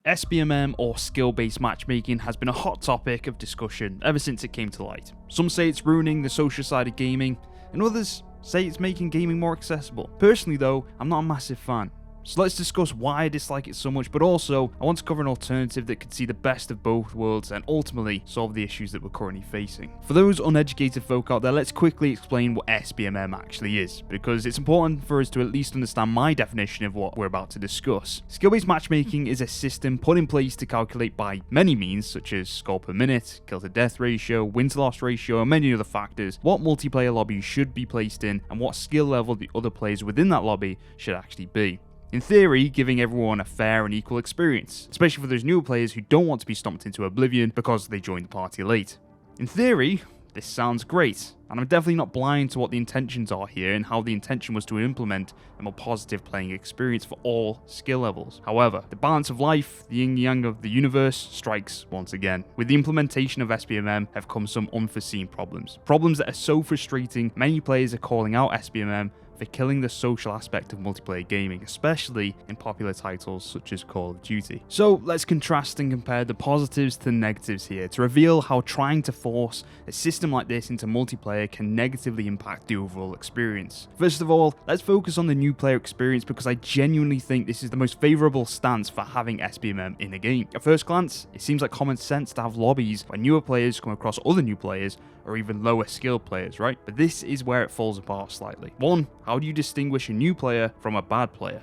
SBMM, or skill-based matchmaking, has been a hot topic of discussion ever since it came to light. Some say it's ruining the social side of gaming, and others say it's making gaming more accessible. Personally though, I'm not a massive fan. So let's discuss why I dislike it so much, but also I want to cover an alternative that could see the best of both worlds and ultimately solve the issues that we're currently facing. For those uneducated folk out there, let's quickly explain what SBMM actually is, because it's important for us to at least understand my definition of what we're about to discuss. Skill-based matchmaking is a system put in place to calculate by many means, such as score per minute, kill to death ratio, win to loss ratio, and many other factors, what multiplayer lobby you should be placed in and what skill level the other players within that lobby should actually be. In theory, giving everyone a fair and equal experience, especially for those newer players who don't want to be stomped into oblivion because they joined the party late. In theory, this sounds great, and I'm definitely not blind to what the intentions are here and how the intention was to implement a more positive playing experience for all skill levels. However, the balance of life, the yin yang of the universe, strikes once again. With the implementation of SBMM have come some unforeseen problems. Problems that are so frustrating, many players are calling out SBMM for killing the social aspect of multiplayer gaming, especially in popular titles such as Call of Duty. So let's contrast and compare the positives to the negatives here to reveal how trying to force a system like this into multiplayer can negatively impact the overall experience. First of all, let's focus on the new player experience because I genuinely think this is the most favourable stance for having SBMM in a game. At first glance, it seems like common sense to have lobbies where newer players come across other new players or even lower skilled players, right? But this is where it falls apart slightly. One, how do you distinguish a new player from a bad player?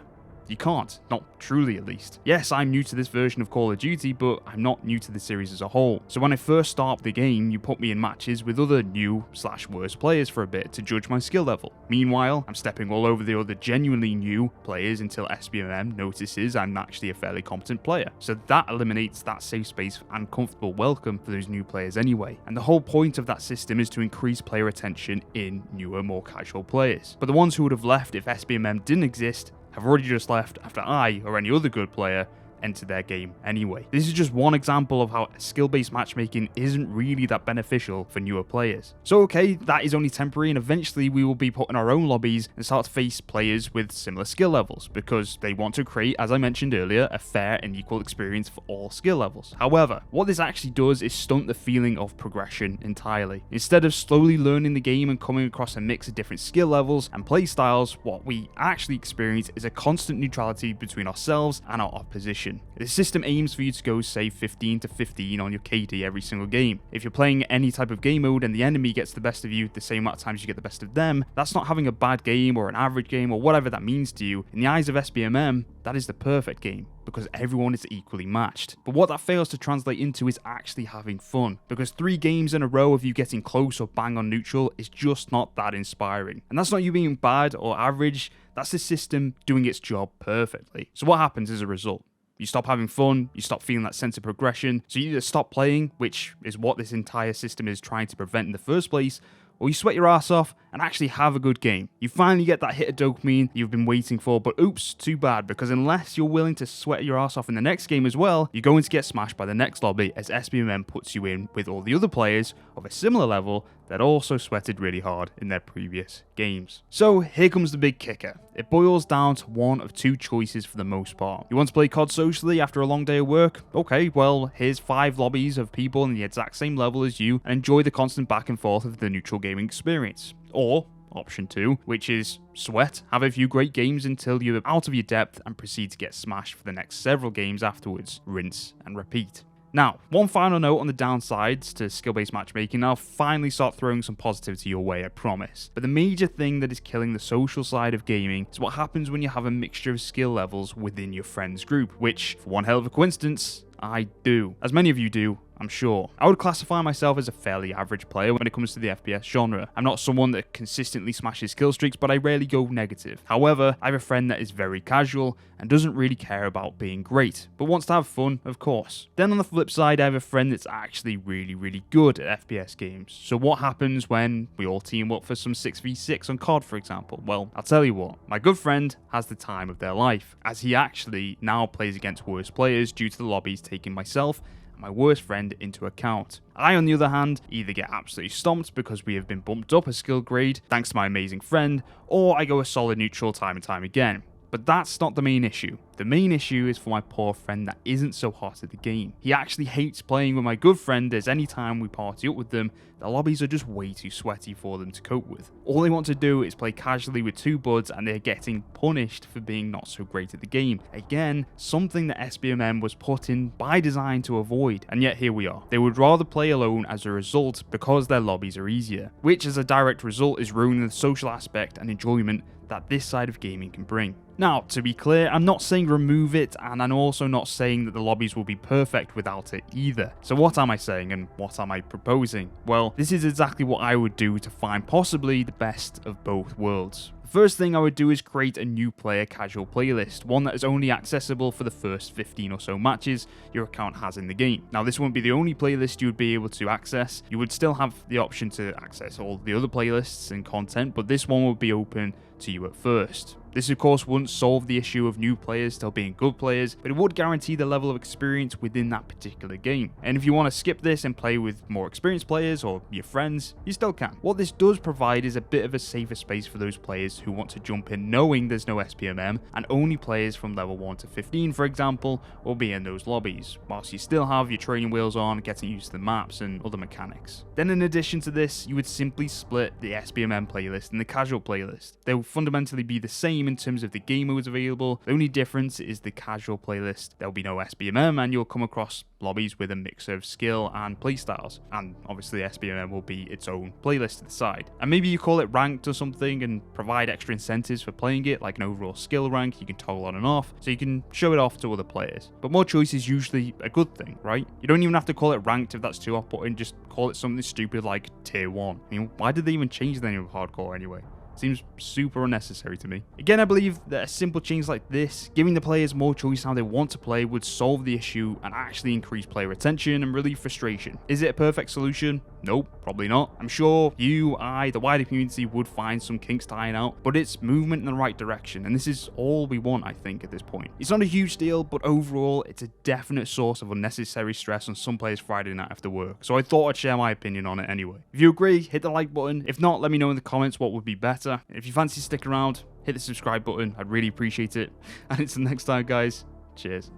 You can't, not truly at least. Yes, I'm new to this version of Call of Duty, but I'm not new to the series as a whole. So when I first start the game, you put me in matches with other new/worse players for a bit to judge my skill level. Meanwhile, I'm stepping all over the other genuinely new players until SBMM notices I'm actually a fairly competent player. So that eliminates that safe space and comfortable welcome for those new players anyway. And the whole point of that system is to increase player attention in newer, more casual players. But the ones who would have left if SBMM didn't exist have already just left after I, or any other good player, enter their game anyway. This is just one example of how skill-based matchmaking isn't really that beneficial for newer players. So okay, that is only temporary, and eventually we will be put in our own lobbies and start to face players with similar skill levels, because they want to create, as I mentioned earlier, a fair and equal experience for all skill levels. However, what this actually does is stunt the feeling of progression entirely. Instead of slowly learning the game and coming across a mix of different skill levels and play styles, what we actually experience is a constant neutrality between ourselves and our opposition. The system aims for you to go, say, 15 to 15 on your KD every single game. If you're playing any type of game mode and the enemy gets the best of you the same amount of times you get the best of them, that's not having a bad game or an average game or whatever that means to you. In the eyes of SBMM, that is the perfect game, because everyone is equally matched. But what that fails to translate into is actually having fun, because 3 games in a row of you getting close or bang on neutral is just not that inspiring. And that's not you being bad or average, that's the system doing its job perfectly. So what happens as a result? You stop having fun, you stop feeling that sense of progression, so you either stop playing, which is what this entire system is trying to prevent in the first place, or you sweat your ass off and actually have a good game. You finally get that hit of dopamine you've been waiting for, but oops, too bad, because unless you're willing to sweat your ass off in the next game as well, you're going to get smashed by the next lobby as SBMM puts you in with all the other players of a similar level that also sweated really hard in their previous games. So here comes the big kicker. It boils down to one of 2 choices for the most part. You want to play COD socially after a long day of work? Okay, well, here's 5 lobbies of people in the exact same level as you and enjoy the constant back and forth of the neutral gaming experience. Or option 2, which is sweat, have a few great games until you're out of your depth and proceed to get smashed for the next several games afterwards. Rinse and repeat. Now, one final note on the downsides to skill-based matchmaking. I'll finally start throwing some positivity your way, I promise. But the major thing that is killing the social side of gaming is what happens when you have a mixture of skill levels within your friends group, which, for one hell of a coincidence, I do. As many of you do, I'm sure. I would classify myself as a fairly average player when it comes to the FPS genre. I'm not someone that consistently smashes kill streaks, but I rarely go negative. However, I have a friend that is very casual and doesn't really care about being great, but wants to have fun, of course. Then on the flip side, I have a friend that's actually really good at FPS games. So what happens when we all team up for some 6v6 on COD, for example? Well, I'll tell you what, my good friend has the time of their life, as he actually now plays against worse players due to the lobbies taking myself and my worst friend into account. I, on the other hand, either get absolutely stomped because we have been bumped up a skill grade thanks to my amazing friend, or I go a solid neutral time and time again. But But that's not the main issue. The main issue is for my poor friend that isn't so hot at the game. He actually hates playing with my good friend, as any time we party up with them, the lobbies are just way too sweaty for them to cope with. All they want to do is play casually with two buds, and they're getting punished for being not so great at the game. Again, something that SBMM was put in by design to avoid, and yet here we are. They would rather play alone as a result because their lobbies are easier, which as a direct result is ruining the social aspect and enjoyment that this side of gaming can bring. Now, to be clear, I'm not saying remove it, and I'm also not saying that the lobbies will be perfect without it either. So what am I saying, and what am I proposing? Well, this is exactly what I would do to find possibly the best of both worlds. The first thing I would do is create a new player casual playlist, one that is only accessible for the first 15 or so matches your account has in the game. Now, this won't be the only playlist you would be able to access. You would still have the option to access all the other playlists and content, but this one would be open to you at first. This of course wouldn't solve the issue of new players still being good players, but it would guarantee the level of experience within that particular game. And if you want to skip this and play with more experienced players or your friends, you still can. What this does provide is a bit of a safer space for those players who want to jump in knowing there's no SBMM, and only players from level 1 to 15, for example, will be in those lobbies, whilst you still have your training wheels on, getting used to the maps and other mechanics. Then in addition to this, you would simply split the SBMM playlist and the casual playlist. They will fundamentally be the same in terms of the game modes available. The only difference is the casual playlist. There will be no SBMM, and you'll come across lobbies with a mix of skill and playstyles, and obviously SBMM will be its own playlist to the side. And maybe you call it ranked or something and provide extra incentives for playing it, like an overall skill rank you can toggle on and off, so you can show it off to other players. But more choice is usually a good thing, right? You don't even have to call it ranked if that's too off-putting, just call it something stupid like tier 1. I mean, why did they even change the name of hardcore anyway? Seems super unnecessary to me. Again, I believe that a simple change like this, giving the players more choice how they want to play, would solve the issue and actually increase player retention and relieve frustration. Is it a perfect solution? Nope, probably not. I'm sure you, the wider community would find some kinks to iron out, but it's movement in the right direction, and this is all we want, I think, at this point. It's not a huge deal, but overall, it's a definite source of unnecessary stress on some players' Friday night after work, so I thought I'd share my opinion on it anyway. If you agree, hit the like button. If not, let me know in the comments what would be better. If you fancy sticking around, hit the subscribe button. I'd really appreciate it. And until next time, guys, cheers.